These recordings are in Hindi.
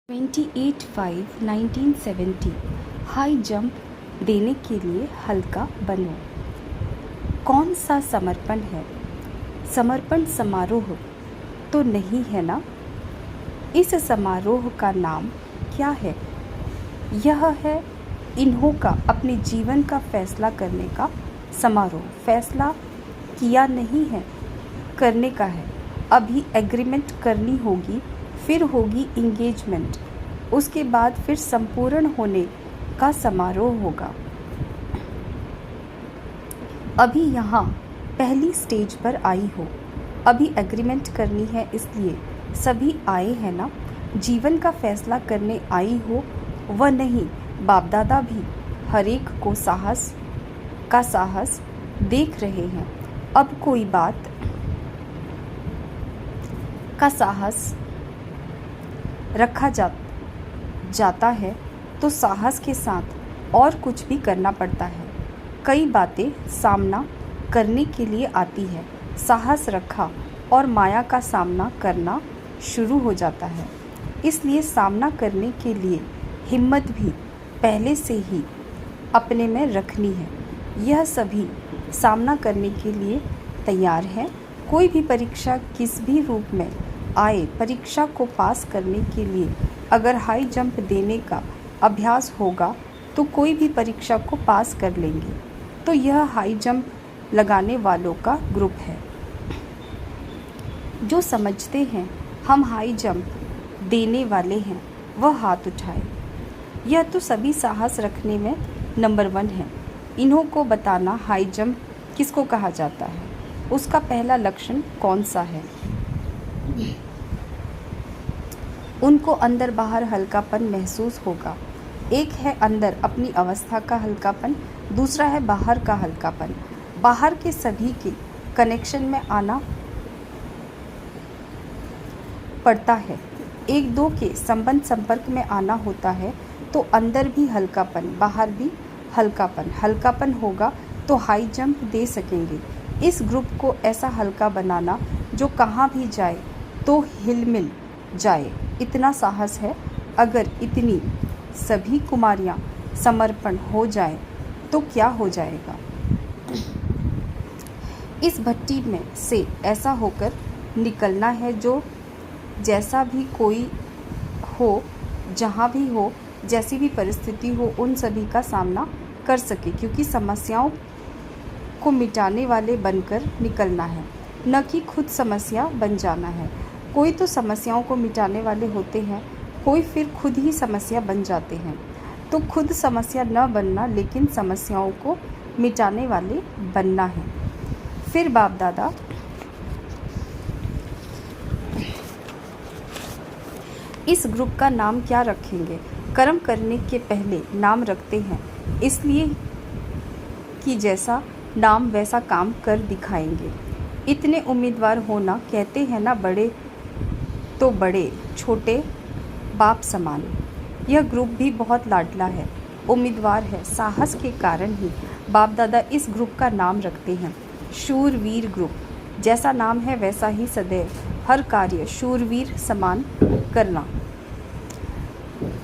28/5/1970 हाई जंप देने के लिए हल्का बनो। कौन सा समर्पण है? समर्पण समारोह तो नहीं है ना? इस समारोह का नाम क्या है? यह है इन्हों का अपने जीवन का फैसला करने का समारोह। फैसला किया नहीं है, करने का है। अभी एग्रीमेंट करनी होगी, फिर होगी इंगेजमेंट, उसके बाद फिर संपूर्ण होने का समारोह होगा। अभी यहाँ पहली स्टेज पर आई हो, अभी एग्रीमेंट करनी है, इसलिए सभी आए हैं ना? जीवन का फैसला करने आई हो वह नहीं, बाप दादा भी हर एक को साहस देख रहे हैं। अब कोई बात का साहस रखा जाता है तो साहस के साथ और कुछ भी करना पड़ता है। कई बातें सामना करने के लिए आती है, साहस रखा और माया का सामना करना शुरू हो जाता है। इसलिए सामना करने के लिए हिम्मत भी पहले से ही अपने में रखनी है। यह सभी सामना करने के लिए तैयार हैं। कोई भी परीक्षा किस भी रूप में आए, परीक्षा को पास करने के लिए अगर हाई जंप देने का अभ्यास होगा तो कोई भी परीक्षा को पास कर लेंगे। तो यह हाई जंप लगाने वालों का ग्रुप है। जो समझते हैं हम हाई जंप देने वाले हैं वह हाथ उठाए। यह तो सभी साहस रखने में नंबर 1 है। इन्हों को बताना हाई जंप किसको कहा जाता है, उसका पहला लक्षण कौन सा है। उनको अंदर बाहर हल्कापन महसूस होगा। एक है अंदर अपनी अवस्था का हल्कापन, दूसरा है बाहर का हल्कापन। बाहर के सभी के कनेक्शन में आना पड़ता है, एक दो के संपर्क में आना होता है, तो अंदर भी हल्कापन, बाहर भी हल्कापन होगा तो हाई जंप दे सकेंगे। इस ग्रुप को ऐसा हल्का बनाना जो कहाँ भी जाए तो हिलमिल जाए, इतना साहस है। अगर इतनी सभी कुमारियाँ समर्पण हो जाए तो क्या हो जाएगा। इस भट्टी में से ऐसा होकर निकलना है जो जैसा भी कोई हो, जहाँ भी हो, जैसी भी परिस्थिति हो, उन सभी का सामना कर सके, क्योंकि समस्याओं को मिटाने वाले बनकर निकलना है, न कि खुद समस्या बन जाना है। कोई तो समस्याओं को मिटाने वाले होते हैं, कोई फिर खुद ही समस्या बन जाते हैं। तो खुद समस्या न बनना, लेकिन समस्याओं को मिटाने वाले बनना है। फिर बाप दादा इस ग्रुप का नाम क्या रखेंगे? कर्म करने के पहले नाम रखते हैं, इसलिए कि जैसा नाम वैसा काम कर दिखाएंगे। इतने उम्मीदवार होना, कहते हैं ना बड़े तो बड़े, छोटे बाप समान। यह ग्रुप भी बहुत लाडला है, उम्मीदवार है। साहस के कारण ही बाप दादा इस ग्रुप का नाम रखते हैं, शूरवीर ग्रुप। जैसा नाम है वैसा ही सदैव हर कार्य शूरवीर समान करना।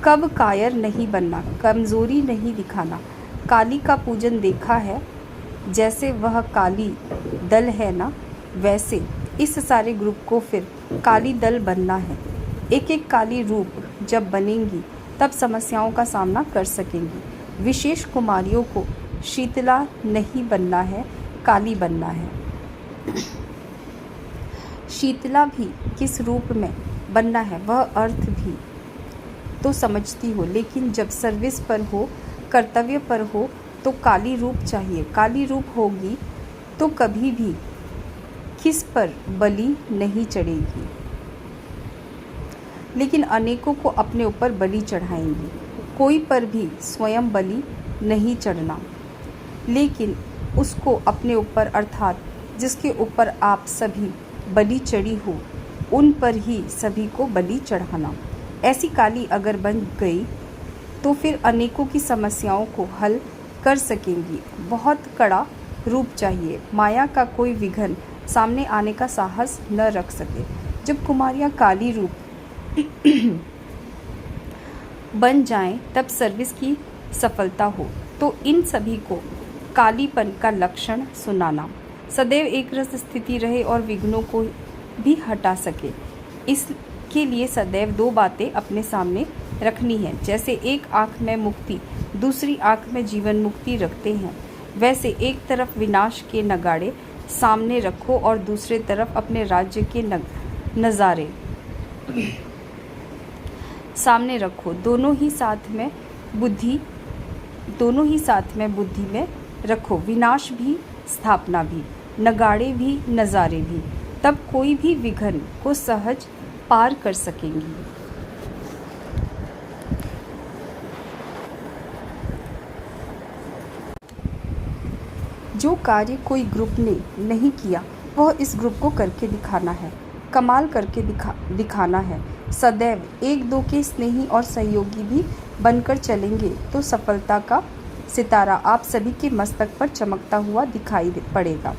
कब कायर नहीं बनना, कमज़ोरी नहीं दिखाना। काली का पूजन देखा है, जैसे वह काली दल है ना, वैसे इस सारे ग्रुप को फिर काली दल बनना है। एक एक काली रूप जब बनेंगी तब समस्याओं का सामना कर सकेंगी। विशेष कुमारियों को शीतला नहीं बनना है, काली बनना है। शीतला भी किस रूप में बनना है वह अर्थ भी तो समझती हो, लेकिन जब सर्विस पर हो, कर्तव्य पर हो तो काली रूप चाहिए। काली रूप होगी तो कभी भी किस पर बलि नहीं चढ़ेगी, लेकिन अनेकों को अपने ऊपर बलि चढ़ाएंगी। कोई पर भी स्वयं बलि नहीं चढ़ना, लेकिन उसको अपने ऊपर, अर्थात जिसके ऊपर आप सभी बलि चढ़ी हो, उन पर ही सभी को बलि चढ़ाना। ऐसी काली अगर बन गई तो फिर अनेकों की समस्याओं को हल कर सकेंगी। बहुत कड़ा रूप चाहिए, माया का कोई विघ्न सामने आने का साहस न रख सके। जब कुमारियाँ काली रूप बन जाएं तब सर्विस की सफलता हो। तो इन सभी को कालीपन का लक्षण सुनाना। सदैव एक रस स्थिति रहे और विघ्नों को भी हटा सके, इसके लिए सदैव दो बातें अपने सामने रखनी है। जैसे एक आँख में मुक्ति, दूसरी आँख में जीवन मुक्ति रखते हैं, वैसे एक तरफ विनाश के नगाड़े सामने रखो और दूसरे तरफ अपने राज्य के नज़ारे सामने रखो। दोनों ही साथ में बुद्धि में रखो। विनाश भी, स्थापना भी, नगाड़े भी, नज़ारे भी। तब कोई भी विघ्न को सहज पार कर सकेंगी। जो कार्य कोई ग्रुप ने नहीं किया वह इस ग्रुप को करके दिखाना है, कमाल करके दिखाना है। सदैव एक दो के स्नेही और सहयोगी भी बनकर चलेंगे तो सफलता का सितारा आप सभी के मस्तक पर चमकता हुआ दिखाई पड़ेगा।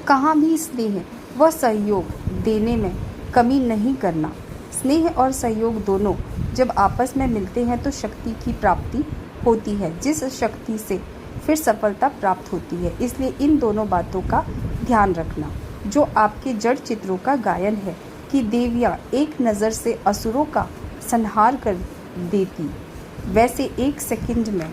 कहाँ भी स्नेह व सहयोग देने में कमी नहीं करना। स्नेह और सहयोग दोनों जब आपस में मिलते हैं तो शक्ति की प्राप्ति होती है, जिस शक्ति से फिर सफलता प्राप्त होती है। इसलिए इन दोनों बातों का ध्यान रखना। जो आपके जड़ चित्रों का गायन है कि देवियाँ एक नज़र से असुरों का संहार कर देती, वैसे एक सेकंड में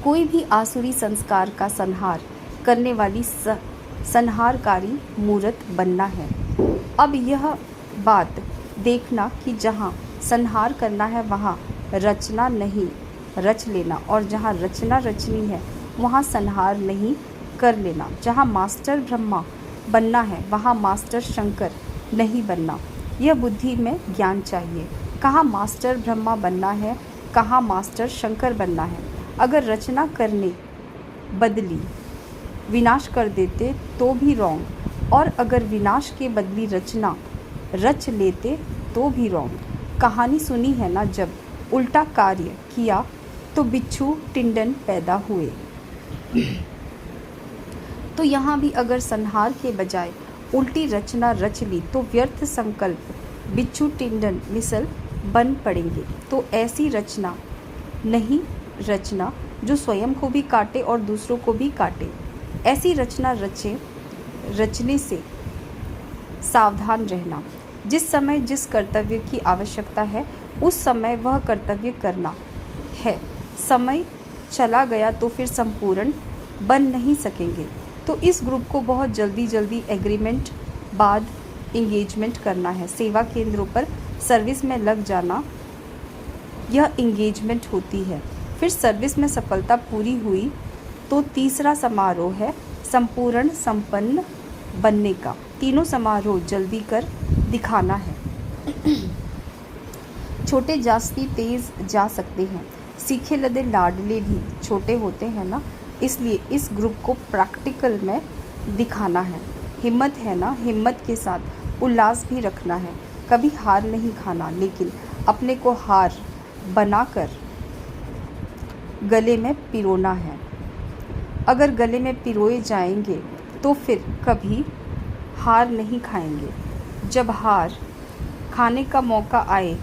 कोई भी आसुरी संस्कार का संहार करने वाली संहारकारी मूर्त बनना है। अब यह बात देखना कि जहाँ संहार करना है वहाँ रचना नहीं रच लेना, और जहाँ रचना रचनी है वहाँ संहार नहीं कर लेना। जहाँ मास्टर ब्रह्मा बनना है वहाँ मास्टर शंकर नहीं बनना। यह बुद्धि में ज्ञान चाहिए। कहाँ मास्टर ब्रह्मा बनना है, कहाँ मास्टर शंकर बनना है। अगर रचना करने बदली विनाश कर देते तो भी रॉन्ग, और अगर विनाश के बदली रचना रच लेते तो भी रॉन्ग। कहानी सुनी है ना, जब उल्टा कार्य किया तो बिच्छू टिंडन पैदा हुए। तो यहाँ भी अगर संहार के बजाय उल्टी रचना रच ली तो व्यर्थ संकल्प बिच्छू टिंडन मिसल बन पड़ेंगे। तो ऐसी रचना नहीं रचना जो स्वयं को भी काटे और दूसरों को भी काटे। ऐसी रचना रचने से सावधान रहना। जिस समय जिस कर्तव्य की आवश्यकता है उस समय वह कर्तव्य करना है। समय चला गया तो फिर संपूर्ण बन नहीं सकेंगे। तो इस ग्रुप को बहुत जल्दी एग्रीमेंट बाद इंगेजमेंट करना है। सेवा केंद्रों पर सर्विस में लग जाना, यह इंगेजमेंट होती है। फिर सर्विस में सफलता पूरी हुई तो तीसरा समारोह है संपूर्ण संपन्न बनने का। तीनों समारोह जल्दी कर दिखाना है। छोटे जास्ती तेज जा सकते हैं, सीखे लदे लाडले भी छोटे होते हैं ना। इसलिए इस ग्रुप को प्रैक्टिकल में दिखाना है। हिम्मत है ना, हिम्मत के साथ उल्लास भी रखना है। कभी हार नहीं खाना, लेकिन अपने को हार बनाकर गले में पिरोना है। अगर गले में पिरोए जाएंगे तो फिर कभी हार नहीं खाएंगे। जब हार खाने का मौका आए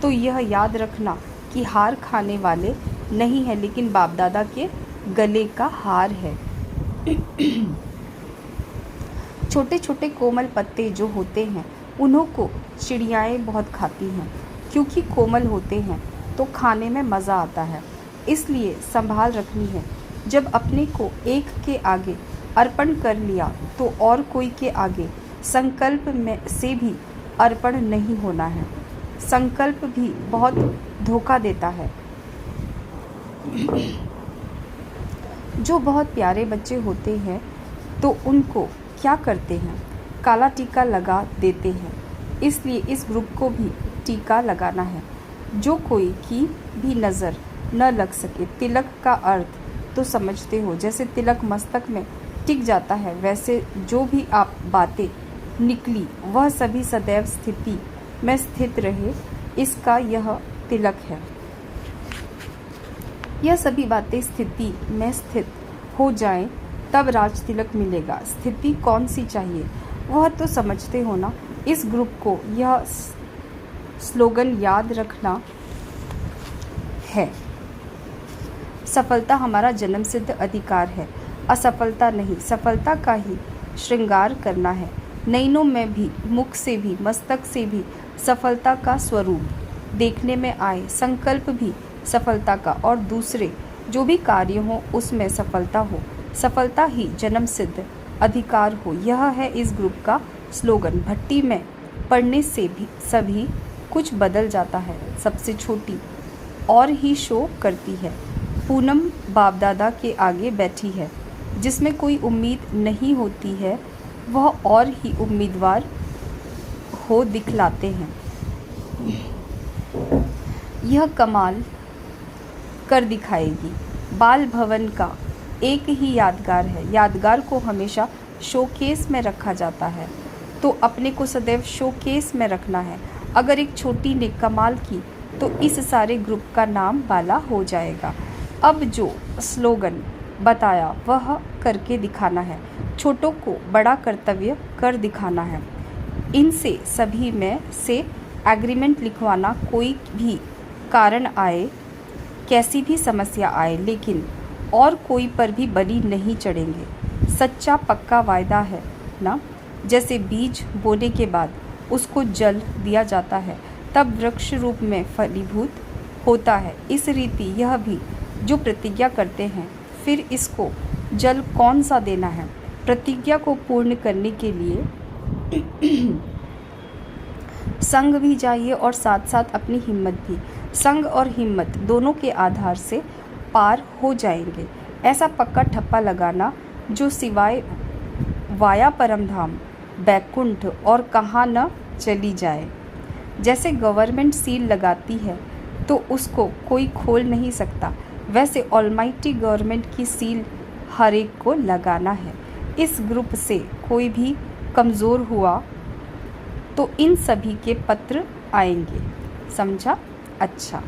तो यह याद रखना कि हार खाने वाले नहीं है, लेकिन बाप दादा के गले का हार है। छोटे छोटे कोमल पत्ते जो होते हैं उन्हों को चिड़ियाएँ बहुत खाती हैं, क्योंकि कोमल होते हैं तो खाने में मज़ा आता है। इसलिए संभाल रखनी है। जब अपने को एक के आगे अर्पण कर लिया तो और कोई के आगे संकल्प में से भी अर्पण नहीं होना है। संकल्प भी बहुत धोखा देता है। जो बहुत प्यारे बच्चे होते हैं तो उनको क्या करते हैं, काला टीका लगा देते हैं। इसलिए इस ग्रुप को भी टीका लगाना है, जो कोई की भी नज़र न लग सके। तिलक का अर्थ तो समझते हो, जैसे तिलक मस्तक में टिक जाता है, वैसे जो भी आप बातें निकली वह सभी सदैव स्थिति में स्थित रहे, इसका यह तिलक है। यह सभी बातें स्थिति में स्थित हो जाएं तब राज तिलक मिलेगा। स्थिति कौन सी चाहिए? वह तो समझते हो ना। इस ग्रुप को यह स्लोगन याद रखना है, सफलता हमारा जन्मसिद्ध अधिकार है, असफलता नहीं। सफलता का ही श्रृंगार करना है। नयनों में भी, मुख से भी, मस्तक से भी सफलता का स्वरूप देखने में आए। संकल्प भी सफलता का, और दूसरे जो भी कार्य हो उसमें सफलता हो। सफलता ही जन्मसिद्ध अधिकार हो, यह है इस ग्रुप का स्लोगन। भट्टी में पढ़ने से भी सभी कुछ बदल जाता है। सबसे छोटी और ही शो करती है। पूनम बाप दादा के आगे बैठी है। जिसमें कोई उम्मीद नहीं होती है वह और ही उम्मीदवार हो दिखलाते हैं। यह कमाल कर दिखाएगी। बाल भवन का एक ही यादगार है। यादगार को हमेशा शोकेस में रखा जाता है, तो अपने को सदैव शोकेस में रखना है। अगर एक छोटी ने कमाल की तो इस सारे ग्रुप का नाम बाला हो जाएगा। अब जो स्लोगन बताया वह करके दिखाना है। छोटों को बड़ा कर्तव्य कर दिखाना है। इनसे सभी में से एग्रीमेंट लिखवाना। कोई भी कारण आए, कैसी भी समस्या आए, लेकिन और कोई पर भी बलि नहीं चढ़ेंगे। सच्चा पक्का वायदा है ना। जैसे बीज बोने के बाद उसको जल दिया जाता है, तब वृक्ष रूप में फलीभूत होता है। इस रीति यह भी जो प्रतिज्ञा करते हैं, फिर इसको जल कौन सा देना है। प्रतिज्ञा को पूर्ण करने के लिए संग भी चाहिए और साथ साथ अपनी हिम्मत भी। संग और हिम्मत दोनों के आधार से पार हो जाएंगे। ऐसा पक्का ठप्पा लगाना जो सिवाय वाया परमधाम, बैकुंठ और कहाँ न चली जाए। जैसे गवर्नमेंट सील लगाती है तो उसको कोई खोल नहीं सकता, वैसे ऑलमाइटी गवर्नमेंट की सील हर एक को लगाना है। इस ग्रुप से कोई भी कमज़ोर हुआ तो इन सभी के पत्र आएंगे। समझा? अच्छा।